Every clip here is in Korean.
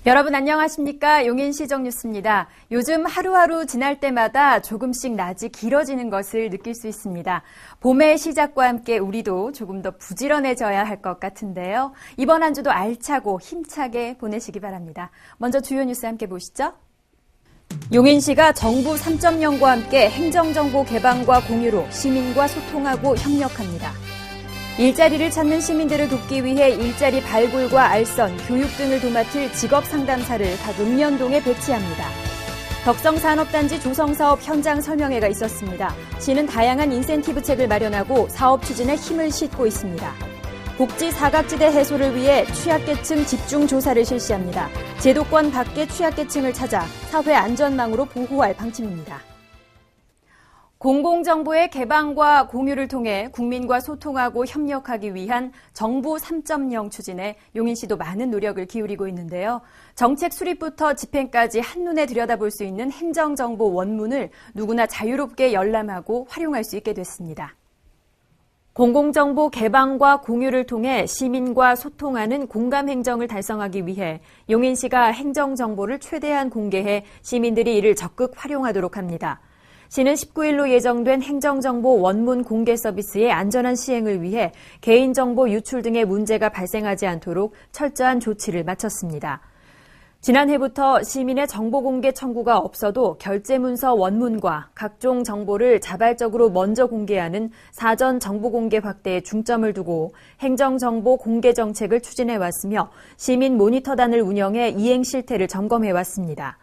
여러분 안녕하십니까? 용인시정 뉴스입니다. 요즘 하루하루 지날 때마다 조금씩 낮이 길어지는 것을 느낄 수 있습니다. 봄의 시작과 함께 우리도 조금 더 부지런해져야 할 것 같은데요. 이번 한 주도 알차고 힘차게 보내시기 바랍니다. 먼저 주요 뉴스 함께 보시죠. 용인시가 정부 3.0과 함께 행정정보 개방과 공유로 시민과 소통하고 협력합니다. 일자리를 찾는 시민들을 돕기 위해 일자리 발굴과 알선, 교육 등을 도맡을 직업상담사를 각 읍면동에 배치합니다. 덕성산업단지 조성사업 현장 설명회가 있었습니다. 시는 다양한 인센티브책을 마련하고 사업 추진에 힘을 싣고 있습니다. 복지 사각지대 해소를 위해 취약계층 집중조사를 실시합니다. 제도권 밖의 취약계층을 찾아 사회 안전망으로 보호할 방침입니다. 공공정보의 개방과 공유를 통해 국민과 소통하고 협력하기 위한 정부 3.0 추진에 용인시도 많은 노력을 기울이고 있는데요. 정책 수립부터 집행까지 한눈에 들여다볼 수 있는 행정정보 원문을 누구나 자유롭게 열람하고 활용할 수 있게 됐습니다. 공공정보 개방과 공유를 통해 시민과 소통하는 공감행정을 달성하기 위해 용인시가 행정정보를 최대한 공개해 시민들이 이를 적극 활용하도록 합니다. 시는 19일로 예정된 행정정보 원문 공개 서비스의 안전한 시행을 위해 개인정보 유출 등의 문제가 발생하지 않도록 철저한 조치를 마쳤습니다. 지난해부터 시민의 정보 공개 청구가 없어도 결제문서 원문과 각종 정보를 자발적으로 먼저 공개하는 사전 정보 공개 확대에 중점을 두고 행정정보 공개 정책을 추진해 왔으며 시민 모니터단을 운영해 이행 실태를 점검해 왔습니다.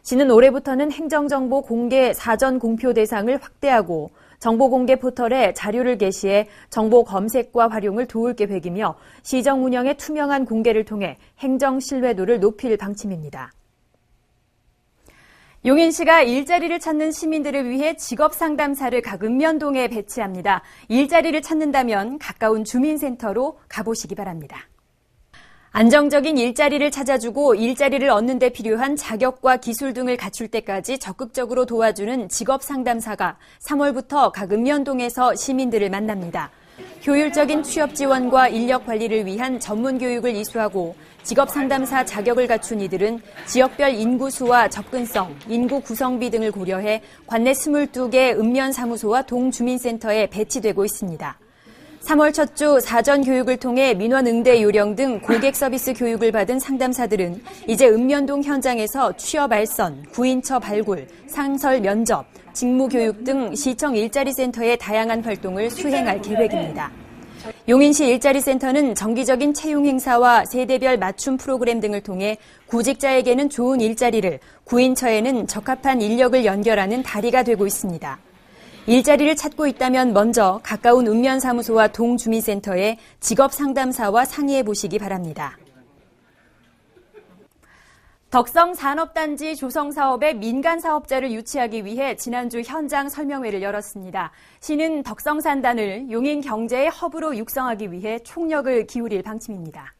시는 올해부터는 행정정보 공개 사전 공표 대상을 확대하고 정보 공개 포털에 자료를 게시해 정보 검색과 활용을 도울 계획이며 시정 운영의 투명한 공개를 통해 행정 신뢰도를 높일 방침입니다. 용인시가 일자리를 찾는 시민들을 위해 직업상담사를 각 읍면동에 배치합니다. 일자리를 찾는다면 가까운 주민센터로 가보시기 바랍니다. 안정적인 일자리를 찾아주고 일자리를 얻는 데 필요한 자격과 기술 등을 갖출 때까지 적극적으로 도와주는 직업상담사가 3월부터 각 읍면동에서 시민들을 만납니다. 효율적인 취업 지원과 인력 관리를 위한 전문 교육을 이수하고 직업상담사 자격을 갖춘 이들은 지역별 인구수와 접근성, 인구 구성비 등을 고려해 관내 22개 읍면사무소와 동주민센터에 배치되고 있습니다. 3월 첫 주 사전 교육을 통해 민원 응대 요령 등 고객 서비스 교육을 받은 상담사들은 이제 읍면동 현장에서 취업 알선, 구인처 발굴, 상설 면접, 직무 교육 등 시청 일자리센터의 다양한 활동을 수행할 계획입니다. 용인시 일자리센터는 정기적인 채용 행사와 세대별 맞춤 프로그램 등을 통해 구직자에게는 좋은 일자리를, 구인처에는 적합한 인력을 연결하는 다리가 되고 있습니다. 일자리를 찾고 있다면 먼저 가까운 읍면사무소와 동주민센터에 직업상담사와 상의해 보시기 바랍니다. 덕성산업단지 조성사업의 민간사업자를 유치하기 위해 지난주 현장 설명회를 열었습니다. 시는 덕성산단을 용인 경제의 허브로 육성하기 위해 총력을 기울일 방침입니다.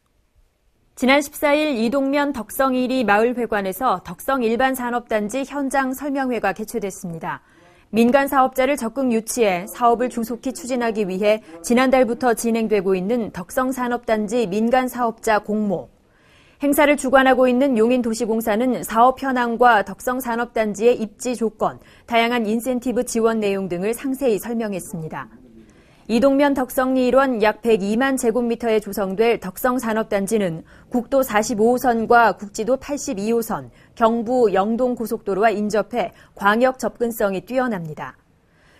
지난 14일 이동면 덕성 1리 마을회관에서 덕성일반산업단지 현장 설명회가 개최됐습니다. 민간 사업자를 적극 유치해 사업을 조속히 추진하기 위해 지난달부터 진행되고 있는 덕성산업단지 민간사업자 공모. 행사를 주관하고 있는 용인도시공사는 사업 현황과 덕성산업단지의 입지 조건, 다양한 인센티브 지원 내용 등을 상세히 설명했습니다. 이동면 덕성리 일원 약 102만 제곱미터에 조성될 덕성산업단지는 국도 45호선과 국지도 82호선, 경부 영동고속도로와 인접해 광역 접근성이 뛰어납니다.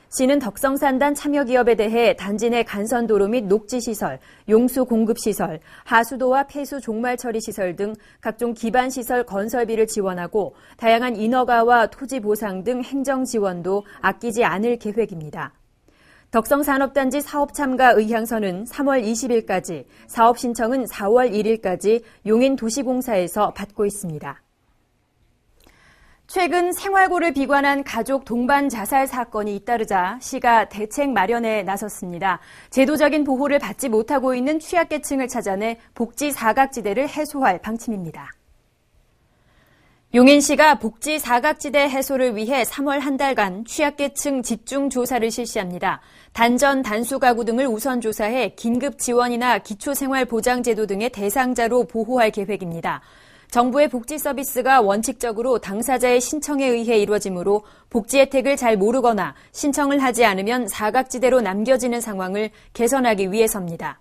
시는 덕성산단 참여기업에 대해 단지 내 간선도로 및 녹지시설, 용수 공급시설, 하수도와 폐수 종말 처리시설 등 각종 기반시설 건설비를 지원하고 다양한 인허가와 토지 보상 등 행정 지원도 아끼지 않을 계획입니다. 덕성산업단지 사업참가 의향서는 3월 20일까지, 사업 신청은 4월 1일까지 용인도시공사에서 받고 있습니다. 최근 생활고를 비관한 가족 동반 자살 사건이 잇따르자 시가 대책 마련에 나섰습니다. 제도적인 보호를 받지 못하고 있는 취약계층을 찾아내 복지 사각지대를 해소할 방침입니다. 용인시가 복지 사각지대 해소를 위해 3월 한 달간 취약계층 집중조사를 실시합니다. 단전, 단수가구 등을 우선 조사해 긴급 지원이나 기초생활보장제도 등의 대상자로 보호할 계획입니다. 정부의 복지 서비스가 원칙적으로 당사자의 신청에 의해 이루어지므로 복지 혜택을 잘 모르거나 신청을 하지 않으면 사각지대로 남겨지는 상황을 개선하기 위해서입니다.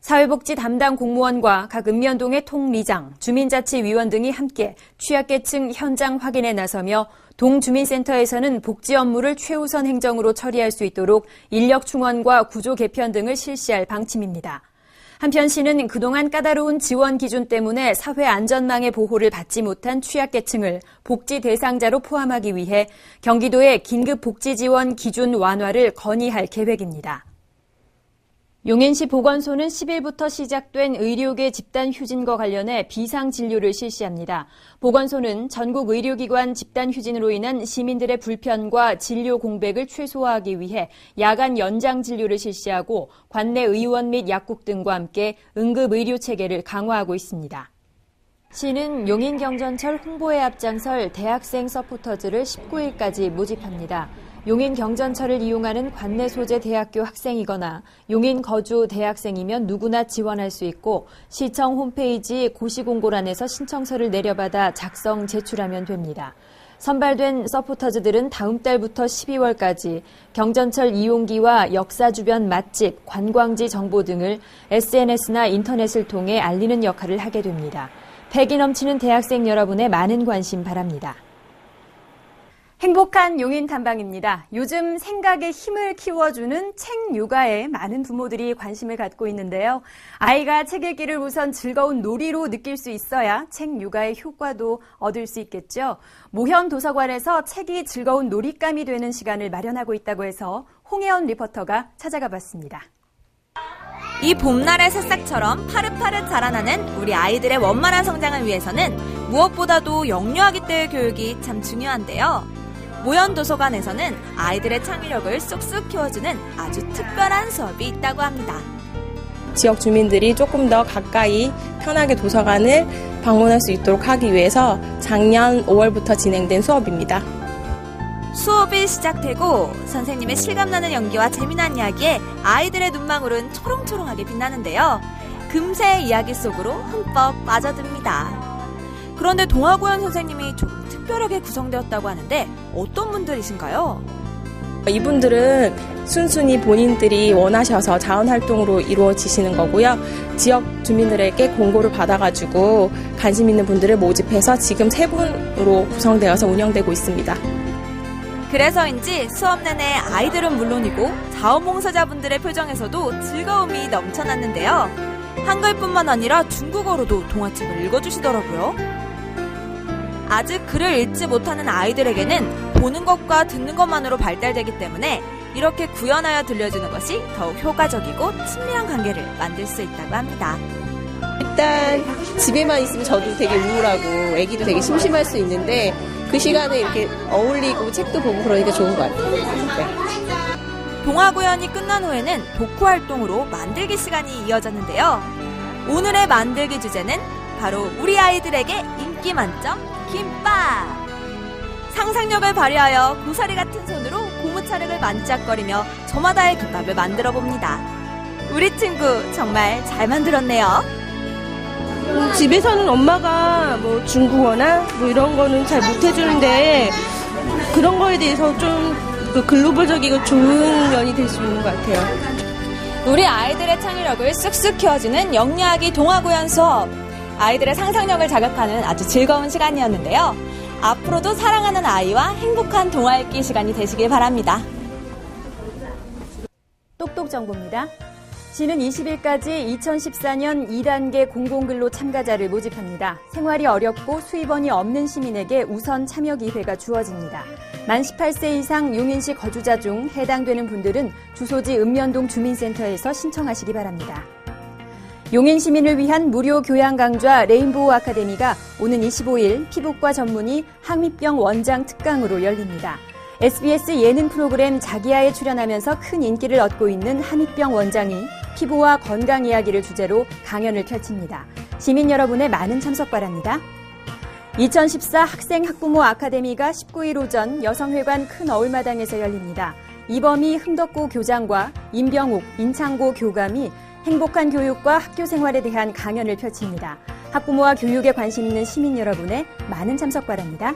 사회복지 담당 공무원과 각 읍면동의 통리장, 주민자치위원 등이 함께 취약계층 현장 확인에 나서며 동주민센터에서는 복지 업무를 최우선 행정으로 처리할 수 있도록 인력 충원과 구조 개편 등을 실시할 방침입니다. 한편 시는 그동안 까다로운 지원 기준 때문에 사회 안전망의 보호를 받지 못한 취약계층을 복지 대상자로 포함하기 위해 경기도의 긴급 복지 지원 기준 완화를 건의할 계획입니다. 용인시 보건소는 10일부터 시작된 의료계 집단 휴진과 관련해 비상진료를 실시합니다. 보건소는 전국 의료기관 집단 휴진으로 인한 시민들의 불편과 진료 공백을 최소화하기 위해 야간 연장 진료를 실시하고 관내 의원 및 약국 등과 함께 응급의료체계를 강화하고 있습니다. 시는 용인경전철 홍보에 앞장설 대학생 서포터즈를 19일까지 모집합니다. 용인 경전철을 이용하는 관내 소재 대학교 학생이거나 용인 거주 대학생이면 누구나 지원할 수 있고 시청 홈페이지 고시공고란에서 신청서를 내려받아 작성 제출하면 됩니다. 선발된 서포터즈들은 다음 달부터 12월까지 경전철 이용기와 역사 주변 맛집, 관광지 정보 등을 SNS나 인터넷을 통해 알리는 역할을 하게 됩니다. 패기 넘치는 대학생 여러분의 많은 관심 바랍니다. 행복한 용인 탐방입니다. 요즘 생각의 힘을 키워주는 책 육아에 많은 부모들이 관심을 갖고 있는데요. 아이가 책 읽기를 우선 즐거운 놀이로 느낄 수 있어야 책 육아의 효과도 얻을 수 있겠죠. 모현 도서관에서 책이 즐거운 놀잇감이 되는 시간을 마련하고 있다고 해서 홍혜원 리포터가 찾아가 봤습니다. 이 봄날의 새싹처럼 파릇파릇 자라나는 우리 아이들의 원만한 성장을 위해서는 무엇보다도 영유아기 때의 교육이 참 중요한데요. 모현 도서관에서는 아이들의 창의력을 쑥쑥 키워주는 아주 특별한 수업이 있다고 합니다. 지역 주민들이 조금 더 가까이 편하게 도서관을 방문할 수 있도록 하기 위해서 작년 5월부터 진행된 수업입니다. 수업이 시작되고 선생님의 실감나는 연기와 재미난 이야기에 아이들의 눈망울은 초롱초롱하게 빛나는데요. 금세 이야기 속으로 흠뻑 빠져듭니다. 그런데 동화구연 선생님이 좀 특별하게 구성되었다고 하는데 어떤 분들이신가요? 이분들은 순순히 본인들이 원하셔서 자원활동으로 이루어지시는 거고요. 지역 주민들에게 공고를 받아가지고 관심 있는 분들을 모집해서 지금 3분으로 구성되어서 운영되고 있습니다. 그래서인지 수업 내내 아이들은 물론이고 자원봉사자분들의 표정에서도 즐거움이 넘쳐났는데요. 한글뿐만 아니라 중국어로도 동화책을 읽어주시더라고요. 아직 글을 읽지 못하는 아이들에게는 보는 것과 듣는 것만으로 발달되기 때문에 이렇게 구현하여 들려주는 것이 더욱 효과적이고 친밀한 관계를 만들 수 있다고 합니다. 일단 집에만 있으면 저도 되게 우울하고 애기도 되게 심심할 수 있는데 그 시간에 이렇게 어울리고 책도 보고 그러니까 좋은 것 같아요. 네. 동화 구연이 끝난 후에는 독후 활동으로 만들기 시간이 이어졌는데요. 오늘의 만들기 주제는 바로 우리 아이들에게 인기 만점 김밥! 상상력을 발휘하여 고사리 같은 손으로 고무차력을 만지작거리며 저마다의 김밥을 만들어 봅니다. 우리 친구 정말 잘 만들었네요. 집에서는 엄마가 뭐 중국어나 뭐 이런 거는 잘 못해주는데 그런 거에 대해서 좀 글로벌적이고 좋은 면이 될 수 있는 것 같아요. 우리 아이들의 창의력을 쑥쑥 키워주는 영유아기 동화구연 수업. 아이들의 상상력을 자극하는 아주 즐거운 시간이었는데요. 앞으로도 사랑하는 아이와 행복한 동화 읽기 시간이 되시길 바랍니다. 똑똑 정보입니다. 시는 20일까지 2014년 2단계 공공근로 참가자를 모집합니다. 생활이 어렵고 수입원이 없는 시민에게 우선 참여 기회가 주어집니다. 만 18세 이상 용인시 거주자 중 해당되는 분들은 주소지 읍면동 주민센터에서 신청하시기 바랍니다. 용인 시민을 위한 무료 교양 강좌 레인보우 아카데미가 오는 25일 피부과 전문의 항미병 원장 특강으로 열립니다. SBS 예능 프로그램 자기야에 출연하면서 큰 인기를 얻고 있는 항미병 원장이 피부와 건강 이야기를 주제로 강연을 펼칩니다. 시민 여러분의 많은 참석 바랍니다. 2014 학생 학부모 아카데미가 19일 오전 여성회관 큰 어울마당에서 열립니다. 이범희 흥덕고 교장과 임병욱 인창고 교감이 행복한 교육과 학교 생활에 대한 강연을 펼칩니다. 학부모와 교육에 관심 있는 시민 여러분의 많은 참석 바랍니다.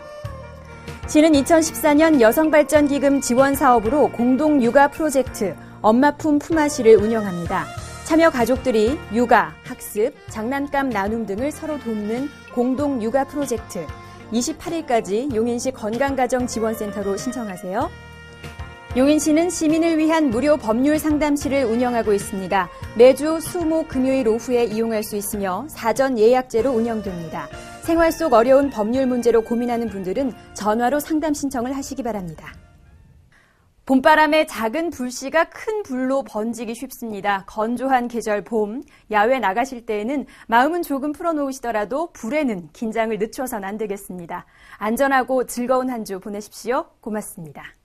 시는 2014년 여성발전기금 지원 사업으로 공동 육아 프로젝트 엄마품 품앗이를 운영합니다. 참여 가족들이 육아, 학습, 장난감 나눔 등을 서로 돕는 공동 육아 프로젝트 28일까지 용인시 건강가정지원센터로 신청하세요. 용인시는 시민을 위한 무료 법률 상담실을 운영하고 있습니다. 매주 수, 목, 금요일 오후에 이용할 수 있으며 사전 예약제로 운영됩니다. 생활 속 어려운 법률 문제로 고민하는 분들은 전화로 상담 신청을 하시기 바랍니다. 봄바람에 작은 불씨가 큰 불로 번지기 쉽습니다. 건조한 계절 봄, 야외 나가실 때에는 마음은 조금 풀어놓으시더라도 불에는 긴장을 늦춰서는 안 되겠습니다. 안전하고 즐거운 한 주 보내십시오. 고맙습니다.